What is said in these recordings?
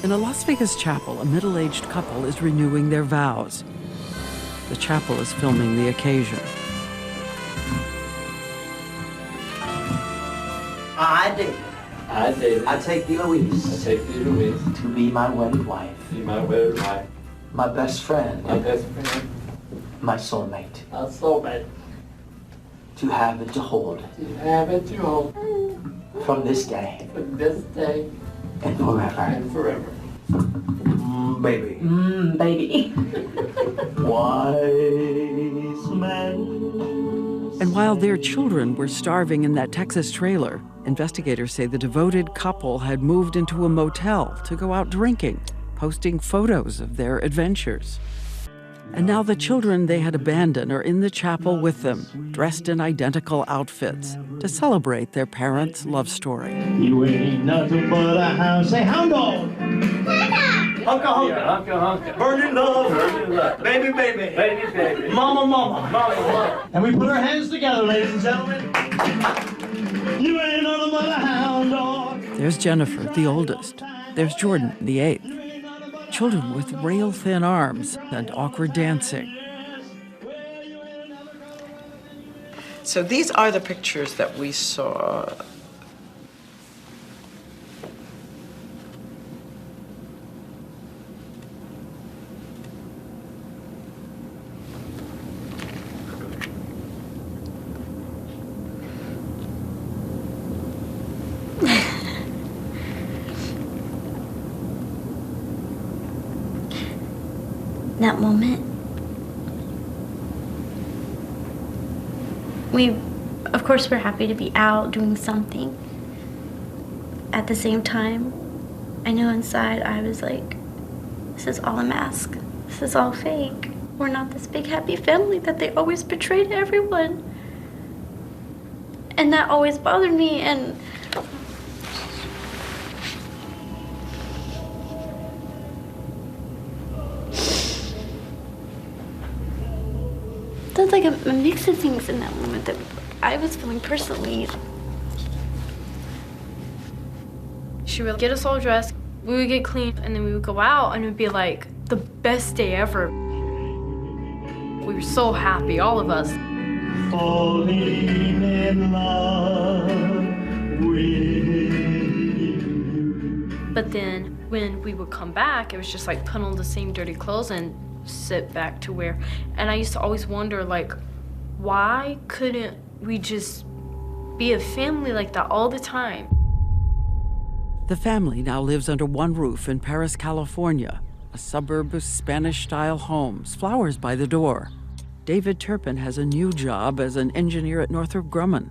In a Las Vegas chapel, a middle-aged couple is renewing their vows. The chapel is filming the occasion. I, David. I, David. I take thee, Louise. I take thee, Louise. To be my wedded wife. Be my wedded wife. My best friend. My best friend. My soulmate. My soulmate. To have and to hold. To have and to hold. From this day. From this day. And forever. And forever. Baby. Baby. Wise men. And while their children were starving in that Texas trailer, investigators say the devoted couple had moved into a motel to go out drinking, posting photos of their adventures. And now the children they had abandoned are in the chapel with them, dressed in identical outfits, to celebrate their parents' love story. You ain't nothing but a house. Say, hound dog! Hunka, hunka. Yeah, hunka, hunka. Burning love. Burning love. Baby, baby. Baby, baby. Mama, mama. Mama, mama. And we put our hands together, ladies and gentlemen. You ain't nothing but a hound dog. There's Jennifer, the oldest. There's Jordan, the eighth. Children with rail-thin arms and awkward dancing. So these are the pictures that we saw. That moment, of course, we're happy to be out doing something. At the same time, I know inside I was like, this is all a mask. This is all fake. We're not this big happy family that they always portray to everyone. And that always bothered me, and that's like a mix of things in that moment that I was feeling personally. She would get us all dressed, we would get clean, and then we would go out, and it would be like the best day ever. We were so happy, all of us. Falling in love with you. But then when we would come back, it was just like put on the same dirty clothes and sit back to where, and I used to always wonder, like, why couldn't we just be a family like that all the time? The family now lives under one roof in Paris, California, a suburb of Spanish-style homes, flowers by the door. David Turpin has a new job as an engineer at Northrop Grumman.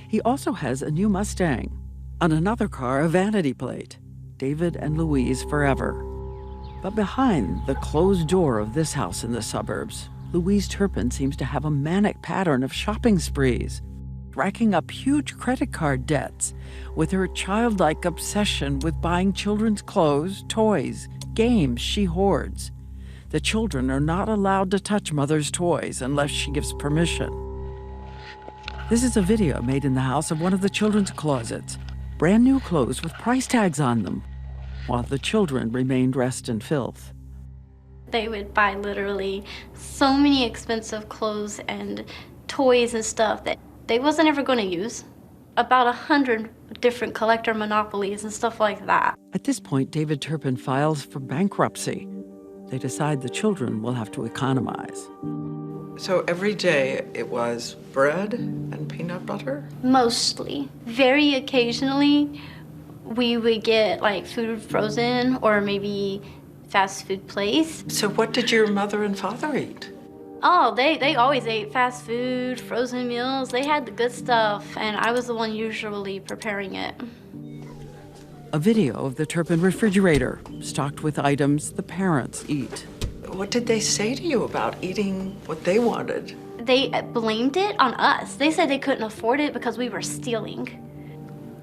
He also has a new Mustang. On another car, a vanity plate, David and Louise forever. But behind the closed door of this house in the suburbs, Louise Turpin seems to have a manic pattern of shopping sprees, racking up huge credit card debts with her childlike obsession with buying children's clothes, toys, games she hoards. The children are not allowed to touch mother's toys unless she gives permission. This is a video made in the house of one of the children's closets, brand new clothes with price tags on them, while the children remain dressed in filth. They would buy literally so many expensive clothes and toys and stuff that they wasn't ever going to use. About 100 different collector monopolies and stuff like that. At this point, David Turpin files for bankruptcy. They decide the children will have to economize. So every day it was bread and peanut butter? Mostly. Very occasionally, we would get like food frozen or maybe fast food place. So what did your mother and father eat? Oh, they always ate fast food, frozen meals. They had the good stuff, and I was the one usually preparing it. A video of the Turpin refrigerator, stocked with items the parents eat. What did they say to you about eating what they wanted? They blamed it on us. They said they couldn't afford it because we were stealing.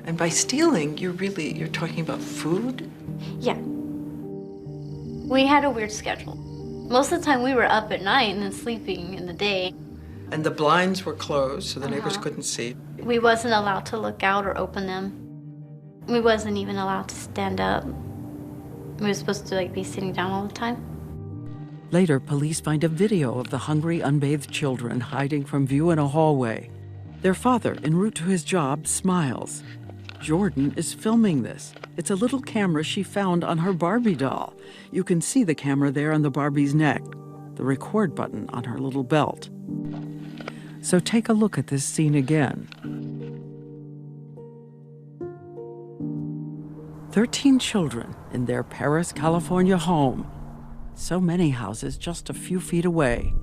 And by stealing, you're talking about food? Yeah. We had a weird schedule. Most of the time we were up at night and then sleeping in the day. And the blinds were closed, so the neighbors couldn't see. We wasn't allowed to look out or open them. We wasn't even allowed to stand up. We were supposed to like be sitting down all the time. Later, police find a video of the hungry, unbathed children hiding from view in a hallway. Their father, en route to his job, smiles. Jordan is filming this. It's a little camera she found on her Barbie doll. You can see the camera there on the Barbie's neck, the record button on her little belt. So take a look at this scene again. 13 children in their Paris, California home. So many houses just a few feet away.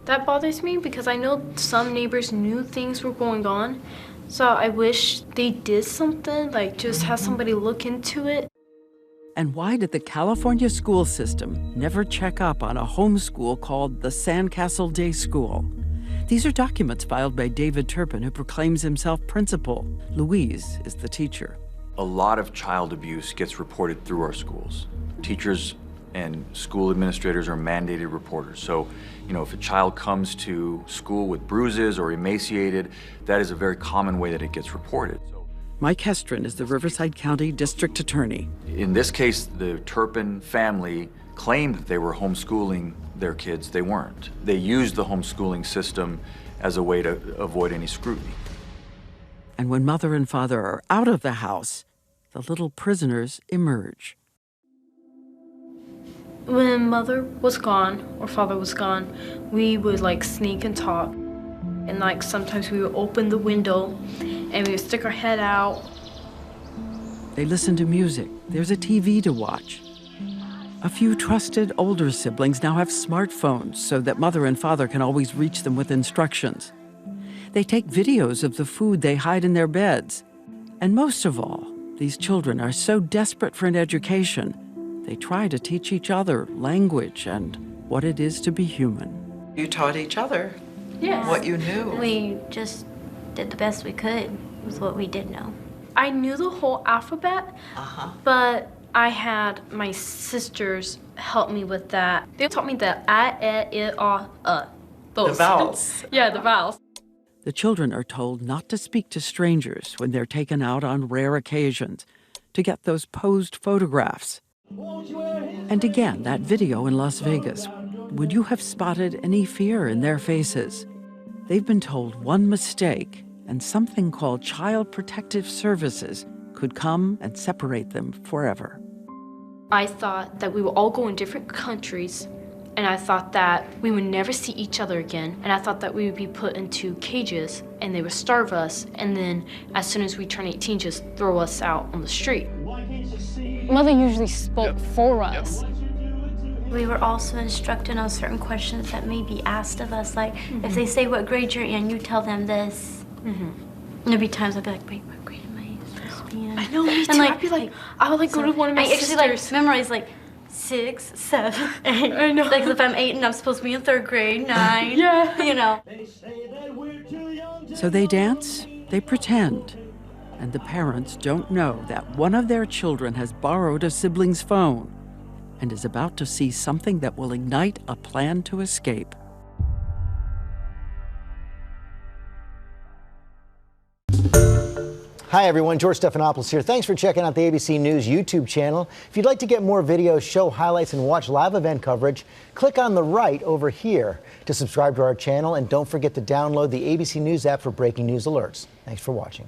That bothers me because I know some neighbors knew things were going on. So I wish they did something, like just have somebody look into it. And why did the California school system never check up on a homeschool called the Sandcastle Day School? These are documents filed by David Turpin, who proclaims himself principal. Louise is the teacher. A lot of child abuse gets reported through our schools. Teachers and school administrators are mandated reporters. So, if a child comes to school with bruises or emaciated, that is a very common way that it gets reported. Mike Hestron is the Riverside County District Attorney. In this case, the Turpin family claimed that they were homeschooling their kids. They weren't. They used the homeschooling system as a way to avoid any scrutiny. And when mother and father are out of the house, the little prisoners emerge. When mother was gone or father was gone, we would like sneak and talk. And like sometimes we would open the window and we would stick our head out. They listen to music. There's a TV to watch. A few trusted older siblings now have smartphones so that mother and father can always reach them with instructions. They take videos of the food they hide in their beds. And most of all, these children are so desperate for an education, they try to teach each other language and what it is to be human. You taught each other Yes. what you knew. We just did the best we could with what we did know. I knew the whole alphabet, but I had my sisters help me with that. They taught me the I, E, I, those. The vowels. Yeah, the vowels. The children are told not to speak to strangers when they're taken out on rare occasions, to get those posed photographs. And again, that video in Las Vegas, would you have spotted any fear in their faces? They've been told one mistake and something called Child Protective Services could come and separate them forever. I thought that we would all go in different countries, and I thought that we would never see each other again, and I thought that we would be put into cages and they would starve us, and then as soon as we turn 18, just throw us out on the street. Mother usually spoke for us. We were also instructed on certain questions that may be asked of us, like if they say what grade you're in, you tell them this. And there'd be times I'd be like, wait, what grade am I supposed to be in? I know, me too. And I'd be like, I would like go to one of my I sisters. actually like memorize like 6, 7, 8. I know. Like if I'm 8 and I'm supposed to be in 3rd grade, 9. Yeah. You know. So they dance, they pretend, and the parents don't know that one of their children has borrowed a sibling's phone and is about to see something that will ignite a plan to escape. Hi everyone, George Stephanopoulos here. Thanks for checking out the ABC News YouTube channel. If you'd like to get more videos, show highlights, and watch live event coverage, click on the right over here to subscribe to our channel, and don't forget to download the ABC News app for breaking news alerts. Thanks for watching.